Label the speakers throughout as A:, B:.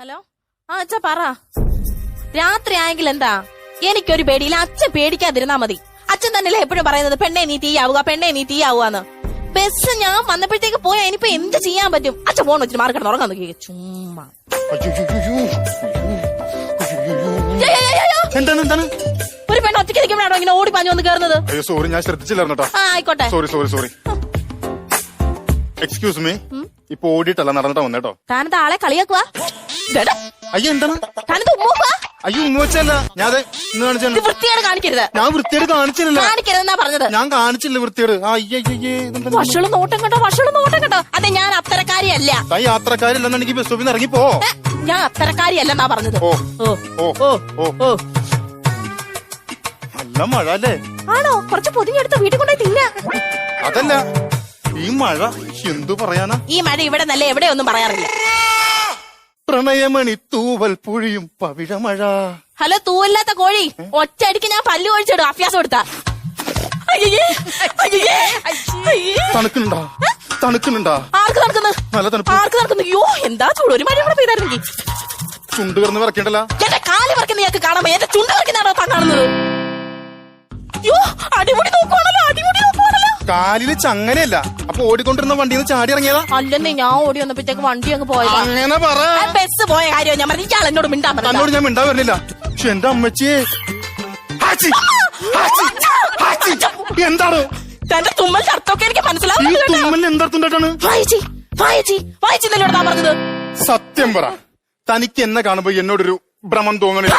A: Hello ആ അച്ഛ പറ. രാത്രി ആയെങ്കിൽ എന്താ, എനിക്കൊരു പേടിയില്ല. അച്ഛൻ പേടിക്കാതിരുന്നാ മതി. അച്ഛൻ തന്നെയല്ലേ എപ്പോഴും പറയുന്നത് പെണ്ണെ നീ തീയാവുക, പെണ്ണെ നീ തീയാവുകന്ന്. ബസ് ഞാൻ വന്നപ്പോഴത്തേക്ക് പോയാ ഇനിയിപ്പോ എന്ത് ചെയ്യാൻ പറ്റും? അച്ഛൻ ഫോൺ വെച്ചിട്ട് മാറി കിടന്ന് ഉറങ്ങാൻ നോക്കി. ചുമ്മാ
B: എന്താണ്
A: ഒരു പെണ്ണ് ഒറ്റയ്ക്ക് നിൽക്കുമ്പോഴാണോ ഇങ്ങനെ ഓടി പാഞ്ഞു വന്ന് കയറുന്നത്?
B: അയ്യോ സോറി, ഞാൻ ശ്രദ്ധിച്ചില്ലായിരുന്നു.
A: ആ ആയിക്കോട്ടെ.
B: സോറി. എക്സ്ക്യൂസ് മീ, ഇപ്പൊ ഓടിയിട്ടല്ല നടന്നിട്ടാ വന്നേട്ടോ.
A: താനത് ആളെ കളിയാക്കുക?
B: അയ്യോ എന്താണ്?
A: താനത് ഉമ്മ?
B: അയ്യോ ഉമ്മ വെച്ചല്ല, ഞാൻ
A: വൃത്തിയോട് കാണിക്കരുത്.
B: ഞാൻ വൃത്തിയോട് കാണിച്ചില്ല.
A: കാണിക്കരുതെന്നാ പറഞ്ഞത്.
B: ഞാൻ കാണിച്ചില്ല വൃത്തിയോട്.
A: വഷള് നോട്ടം കേട്ടോ. അതെ, ഞാൻ അത്തരക്കാരിയല്ല.
B: യാത്രക്കാരില്ലെന്നുണ്ടെങ്കിൽ ബസ് സ്റ്റോപ്പിൽ നിന്ന് ഇറങ്ങിപ്പോ.
A: ഞാൻ അത്തരക്കാരിയല്ലെന്നാ പറഞ്ഞത്.
B: നല്ല മഴ അല്ലേ?
A: ആണോ? കുറച്ച് പൊതിഞ്ഞെടുത്ത് വീട്ടിൽ കൊണ്ടുപോയി തിന്ന.
B: അതല്ല, ഈ മഴ എന്തു പറയാനാ? ഈ
A: മഴ ഇവിടെ നല്ല എവിടെയൊന്നും പറയാറില്ല.
B: പ്രണയമണി തൂവൽ പുഴിയും പവിഴമഴ.
A: ഹലോ, തൂവല്ലാത്ത കോഴി, ഒറ്റയടിക്ക് ഞാൻ പല്ല് ഒഴിച്ചിടും അഭ്യാസം കൊടുത്താ.
B: തണുക്കുന്നുണ്ടാ?
A: ആർക്ക് തണുക്കുന്നു?
B: നല്ല തണുപ്പ്.
A: ആർക്ക് തണുക്കുന്നു? അയ്യോ എന്താ ചൂട്. ഒരു മഴ കൂടെ പെയ്തായിരുന്നെങ്കിൽ
B: ചുണ്ട് കിടന്ന് വിറക്കണ്ടല്ലോ.
A: എന്റെ കാല് വിറക്കുന്ന ഞങ്ങൾക്ക് കാണാമോ? എന്റെ ചുണ്ട് വിറക്കുന്നാണോ താൻ കാണുന്നത്? അയ്യോ അടിമുടി നോക്കുവാണല്ലോ, അടിമുടി നോക്കുവാണല്ലോ.
B: കാലില് ചങ്ങനയല്ല, അപ്പൊ ഓടിക്കൊണ്ടിരുന്ന വണ്ടിയിൽ നിന്ന് ചാടി ഇറങ്ങിയതാ.
A: അല്ലെന്നേ, ഞാൻ ഓടി വന്നപ്പോഴത്തേക്ക് വണ്ടി അങ്ങ് പോയത്.
B: അങ്ങനെ പറ.
A: ബസ് പോയ കാര്യം ഞാൻ പറഞ്ഞു. ഇയാൾ എന്നോട് മിണ്ടാൻ പറഞ്ഞു.
B: തന്നോട് ഞാൻ മിണ്ടാൻ വരില്ല. പക്ഷെ എന്റെ അമ്മച്ചിയെ എന്താണ്
A: തന്റെ തുമ്മൽ അർത്ഥമൊക്കെ എനിക്ക് മനസ്സിലാവുന്നുണ്ട്.
B: തുമ്മൽ എന്തർത്ഥണ്ടാണ്?
A: വായിച്ചില്ലല്ലോട് താൻ പറഞ്ഞത്.
B: സത്യം പറ, തനിക്ക് എന്നെ കാണുമ്പോ എന്നോടൊരു ഭ്രമം തോന്നണില്ല,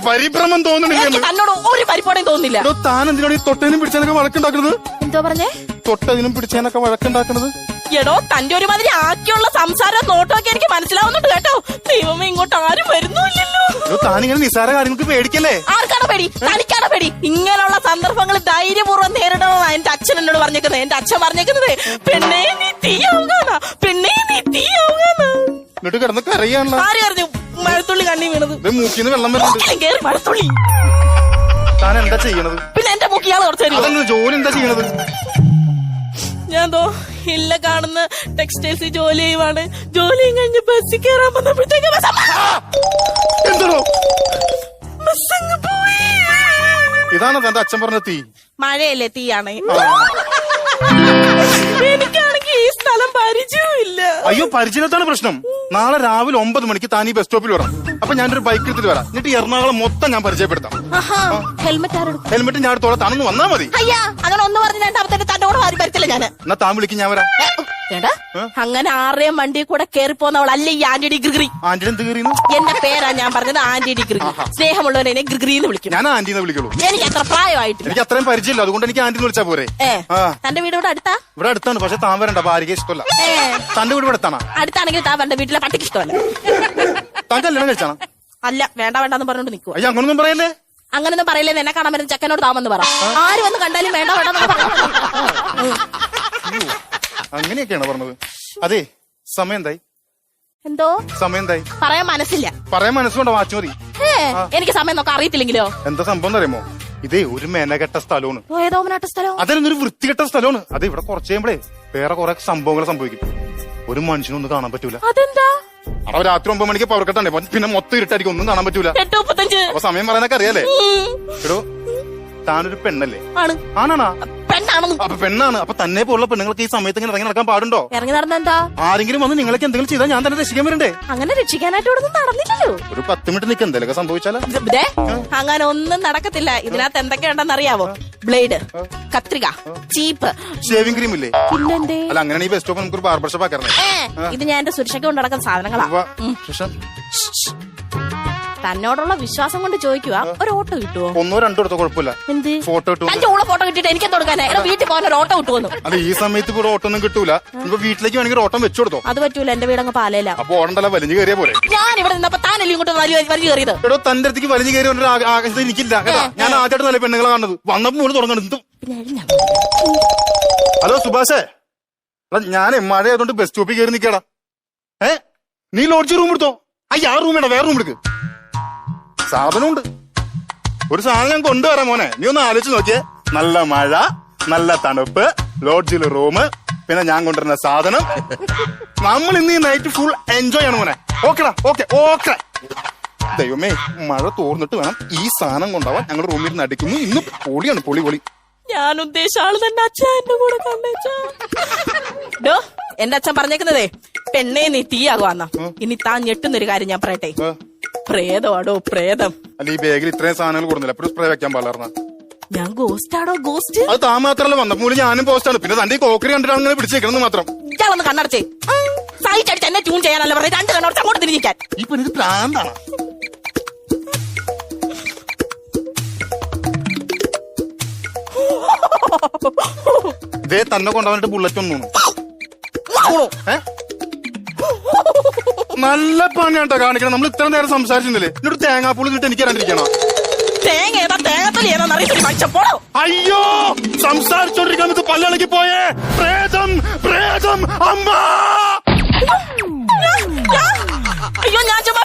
B: പരിഭ്രമം തോന്നണില്ല.
A: തന്നോട് ഒരു പരിപ്പോടെയും തോന്നുന്നില്ല.
B: താൻ എന്തിനാണ് ഈ തൊട്ടതിനും പിടിച്ചതിനൊക്കെ വഴക്കുണ്ടാക്കുന്നത്?
A: എന്തോ പറഞ്ഞേ?
B: തൊട്ടതിനും പിടിച്ചതിനൊക്കെ വഴക്കുണ്ടാക്കുന്നത്?
A: എടോ, തന്റെ ഒരുമാതിരി ആക്കിയുള്ള സംസാരം നോട്ടമൊക്കെ എനിക്ക് മനസ്സിലാവുന്നുണ്ട് കേട്ടോ. ദൈവമേ, ഇങ്ങോട്ട് ആരും വരുന്നില്ലല്ലോ.
B: താനിങ്ങനെ നിസ്സാര കാര്യങ്ങൾക്ക് പേടിക്കല്ലേ?
A: ആർക്കാണോ പേടി? തനിക്കാണോ പേടി? ഇങ്ങനെയുള്ള സന്ദർഭങ്ങൾ ധൈര്യപൂർവ്വം നേരിടണമെന്നാ എന്റെ അച്ഛൻ എന്നോട് പറഞ്ഞേക്കുന്നത്. എന്റെ അച്ഛൻ പറഞ്ഞേക്കുന്നത് പെണ്ണേ നീ തീയാവുകയെന്നാ. പെണ്ണേ നീ തീയാവുകയെന്നാ.
B: എന്നിട്ട് കിടന്ന് കരയാണല്ലോ.
A: ആര് പറഞ്ഞു? മഴത്തുള്ളി കണ്ണി വീണത്.
B: മൂക്കിന്ന് വെള്ളം വരുന്നുണ്ട്.
A: കേറി മഴത്തുള്ളി.
B: താൻ എന്താ ചെയ്യണത്?
A: പിന്നെ എന്റെ മൂക്കി ഇയാൾ കുറച്ച്
B: ജോലി എന്താ ചെയ്യണത്?
A: ഞാൻ ഇല്ല കാണുന്ന ടെക്സ്റ്റൈൽസിൽ ജോലി ചെയ്യുവാണ്. ജോലിയും കഴിഞ്ഞ് ബസ്സിൽ കയറാൻ വന്നപ്പോഴത്തേക്ക്
B: എന്തോ
A: ബസ് പോയി.
B: ഇതാണ് തന്റെ അച്ഛൻ പറഞ്ഞ തീ.
A: മഴയല്ലേ തീയാണ്. എനിക്കാണെങ്കിൽ ഈ സ്ഥലം പരിചയമില്ല.
B: അയ്യോ, പരിചയത്താണ് പ്രശ്നം. നാളെ രാവിലെ 9 മണിക്ക് താൻ ഈ ബസ് സ്റ്റോപ്പിൽ വരാം. അപ്പൊ ഞാനൊരു ബൈക്ക് എടുത്തിട്ട് വരാം. എന്നിട്ട് എറണാകുളം മൊത്തം ഞാൻ പരിചയപ്പെടുത്താം. ഹെൽമെറ്റ് ഞാൻ എടുത്തോളാം, താനൊന്ന് വന്നാ മതി.
A: അയ്യാ, അങ്ങനെ ഒന്ന് പറഞ്ഞ് രണ്ടാമത്തെ തന്റെ കൂടെ ആരും വരത്തില്ല ഞാൻ.
B: എന്നാ താൻ വിളിക്കും, ഞാൻ വരാം.
A: അങ്ങനെ ആരുടെയും വണ്ടി കൂടെ കയറി പോന്നവളല്ല ഈ ആന്റി ഡിഗ്രി.
B: ആന്റി എന്ത് കയറിയെന്ന്?
A: എന്റെ പേരാ ഞാൻ പറഞ്ഞത്, ആന്റി ഡിഗ്രി. സ്നേഹമുള്ളവനെ ഡിഗ്രി എന്ന് വിളിക്കും.
B: ഞാൻ ആന്റിന്ന് വിളിക്കുള്ളൂ.
A: എനിക്ക് അത്ര പ്രായമായിട്ട്
B: എനിക്ക് അത്രയും പരിചയമില്ല, അതുകൊണ്ട് എനിക്ക് ആന്റി വിളിച്ചാ പോരെ.
A: തന്റെ വീട് ഇവിടെ അടുത്താ?
B: ഇവിടെ അടുത്താണ്, പക്ഷെ താൻ വരണ്ട, ഭാര്യയ്ക്ക് ഇഷ്ടമല്ല. തന്റെ വീട് ഇവിടെ അടുത്താണ്.
A: അടുത്താണെങ്കിൽ താൻ വരണ്ട, വീട്ടിലെ പട്ടിക്ക് ഇഷ്ടമല്ല.
B: താൻ കല്യാണം കഴിച്ചാണ്?
A: അല്ല, വേണ്ടെന്ന് പറഞ്ഞോണ്ട് നിൽക്കുക.
B: അയ്യോ, അങ്ങനൊന്നും പറയല്ലേ.
A: അങ്ങനൊന്നും പറയില്ലേ. എന്നെ കാണാൻ വരുന്ന ചെക്കനോട് താമെന്ന് പറ. ആര് വന്ന് കണ്ടാലും വേണ്ട.
B: അങ്ങനെയൊക്കെയാണ് പറഞ്ഞത്. അതെ, സമയം എന്തായി?
A: എന്തോ
B: സമയം എന്തായി?
A: പറയാൻ മനസ്സില്ല.
B: പറയാൻ മനസ്സുകൊണ്ടോ? വാച്ച് മതി.
A: എനിക്ക് സമയം നോക്കാൻ അറിയത്തില്ലെങ്കിലോ?
B: എന്താ സംഭവം അറിയുമോ? ഇതേ ഒരു മെനകെട്ട സ്ഥലമാണ്.
A: ഏതോമനാട്ട സ്ഥലം?
B: അതിലൊരു വൃത്തികെട്ട സ്ഥലമാണ്. അത് ഇവിടെ കുറച്ച് കഴിയുമ്പോഴേ വേറെ കുറെ സംഭവങ്ങൾ സംഭവിക്കും. ഒരു മനുഷ്യനൊന്നും കാണാൻ പറ്റൂല.
A: അതെന്താ?
B: അവിടെ രാത്രി 9 മണിക്ക് പവർ കട്ടാണ്, പിന്നെ മൊത്തം ഇരുട്ടായിരിക്കും, ഒന്നും കാണാൻ പറ്റൂല.
A: 8:35.
B: അപ്പൊ സമയം പറയാനൊക്കെ അറിയാലേ. എടോ, താനൊരു പെണ്ണല്ലേ? ആണാണോ? അപ്പൊ പെണ്ണാണ്. അപ്പൊ തന്നെ പോലുള്ള പെണ്ണുങ്ങൾക്ക് ഈ സമയത്ത് ഇങ്ങനെ ഇറങ്ങി നടക്കാൻ പാടുണ്ടോ?
A: ഇറങ്ങി നടന്നെന്താ?
B: ആരെങ്കിലും വന്ന് നിങ്ങൾക്ക് എന്തെങ്കിലും ചെയ്താൽ ഞാൻ തന്നെ രക്ഷിക്കാൻ വരണ്ടേ?
A: അങ്ങനെ രക്ഷിക്കാനായിട്ട് ഇവിടെ നടന്നില്ലല്ലോ.
B: ഒരു 10 മിനിറ്റ് നിൽക്കുക, എന്തെങ്കിലും സംഭവിച്ചാലോ?
A: അങ്ങനെ ഒന്നും നടക്കത്തില്ല. ഇതിനകത്ത് എന്തൊക്കെയുണ്ടെന്ന് അറിയാവോ? ബ്ലേഡ്, കത്രിക, ചീപ്പ്,
B: ഷേവിംഗ് ക്രീം ഇല്ലേ?
A: പിന്നെന്തേ?
B: അല്ല, അങ്ങനെ ഈ ബസ് സ്റ്റോപ്പ് നമുക്ക് ബാർബർ ഷോപ്പ് ആക്കാറുണ്ട്.
A: ഇത് ഞാൻ എന്റെ സുരക്ഷയ്ക്ക് കൊണ്ട് നടക്കുന്ന സാധനങ്ങളാ. തന്നോടുള്ള വിശ്വാസം കൊണ്ട് ചോദിക്കുക, ഒരു ഓട്ടോ കിട്ടുമോ?
B: 1 2 എടുത്തോ, കുഴപ്പമില്ല.
A: എന്ത്
B: ഫോട്ടോ കിട്ടും?
A: ഫോട്ടോ കിട്ടിട്ട് എനിക്ക് കൊടുക്കാനേ? വീട്ടിൽ പോകാൻ ഒരു ഓട്ടോ കിട്ടുമെന്ന്?
B: അല്ല, ഈ സമയത്ത് ഇവിടെ ഓട്ടോ ഒന്നും കിട്ടൂല. ഇപ്പൊ വീട്ടിലേക്ക് വേണമെങ്കിൽ ഓട്ടം വെച്ചു കൊടുത്തോ?
A: അത് പറ്റൂല, എന്റെ വീടങ്ങ് പാലയില.
B: അപ്പൊ ഓടണ്ടല്ല, വലിഞ്ഞു കയറിയ പോലെ.
A: ഞാൻ ഇവിടെ നിന്നപ്പോ താനല്ലേ ഇങ്ങോട്ട് വലിഞ്ഞു കയറിയത്?
B: എടോ, തന്റെ അടുത്തേക്ക് വലിഞ്ഞു കയറി ആകാശത്ത് എനിക്കില്ല. ഞാൻ ആദ്യമായിട്ട് നല്ല പെണ്ണുങ്ങളെ കാണുന്നത്. വന്നപ്പോ മൂന്ന് തുടങ്ങുന്നത്. ഹലോ സുഭാഷേ, ഞാനേ മഴ ആയതുകൊണ്ട് ബസ് സ്റ്റോപ്പിൽ കയറി നിൽക്കടാ. നീ ലോഡ്ജ് റൂം എടുത്തോ. ആ റൂം വേണ്ട, വേറെ റൂം എടുക്ക്. സാധനമുണ്ട്, ഒരു സാധനം ഞാൻ കൊണ്ടുവരാം മോനെ. നീ ഒന്ന് ആലോചിച്ച് നോക്കിയേ. നല്ല മഴ, നല്ല തണുപ്പ്, ലോഡ്ജിൽ റൂം, പിന്നെ ഞാൻ കൊണ്ടുവരുന്ന സാധനം. നമ്മൾ ഇന്ന് ഈ നൈറ്റ് ഫുൾ എൻജോയ് ആണ് മോനെ. ഓക്കെടാ, ഓക്കെ ഓക്കെ. ദൈവമേ, മഴ തോർന്നിട്ട് വേണം ഈ സാധനം കൊണ്ടാവാൻ. ഞങ്ങളുടെ റൂമിൽ നിന്ന് അടിക്കുന്നു. ഇന്ന് പൊളിയാണ്, പൊളി പൊളി.
A: ഞാൻ ഉദ്ദേശിച്ച ആള് തന്നെ അച്ഛൻ എന്റെ കൂടെ കണ്ടേച്ചാ. ഡോ, എന്റെ അച്ഛൻ പറഞ്ഞേക്കുന്നതേ പെണ്ണെ നീ തീയാകുവാന്ന. ഇനി താൻ ഞെട്ടുന്നൊരു കാര്യം ഞാൻ പറയട്ടെ. പ്രേതമാടോ പ്രേതം.
B: അല്ല, ഈ ബാഗിൽ ഇത്രയും സാധനങ്ങൾ കൊടുന്നില്ല. എപ്പോഴും സ്പ്രേ വെക്കാൻ പാടില്ലായിരുന്ന.
A: ഞാൻ ഗോസ്റ്റാടോ ഗോസ്റ്റ്.
B: അത് താൻ മാത്രല്ല, വന്നപ്പോൾ ഞാനും പോസ്റ്റാണ്. പിന്നെ തന്റെ ഈ കോക്കറി കണ്ടിട്ടാണ് അങ്ങനെ പിടിച്ചേക്കണെന്ന് മാത്രം.
A: ഇയാളൊന്ന് കണ്ണടച്ചേ. സൈറ്റ് അടിച്ച് എന്നെ ട്യൂൺ ചെയ്യാനല്ല പറഞ്ഞത്. രണ്ട് കണ്ണടച്ച് അങ്ങോട്ട് തിരിഞ്ഞിരിക്കാൻ.
B: ഈ പെണ്ണിത് പ്രാന്താണ്. ഇതേ തന്നെ കൊണ്ടുവന്നിട്ട് ബുള്ളറ്റ് ഒന്നു. നല്ല പണിയാട്ടോ കാണിക്കണം. നമ്മൾ ഇത്ര നേരം സംസാരിച്ചിരുന്നില്ലേ? എന്നോട് തേങ്ങാപ്പൂളി കിട്ടി എനിക്ക് അറിയാണ്ടിരിക്കണം.
A: തേങ്ങ ഏതാ തേങ്ങത്തലി ഏതാന്ന് അറിയില്ല മനുഷ്യപ്പോടോ.
B: അയ്യോ, സംസാരിച്ചോണ്ടിരിക്കാൻ ഇത് പല്ലളക്കി പോയേ. പ്രേതം പ്രേതം അമ്മ.
A: അയ്യോ, ഞാൻ ചുമ്മാ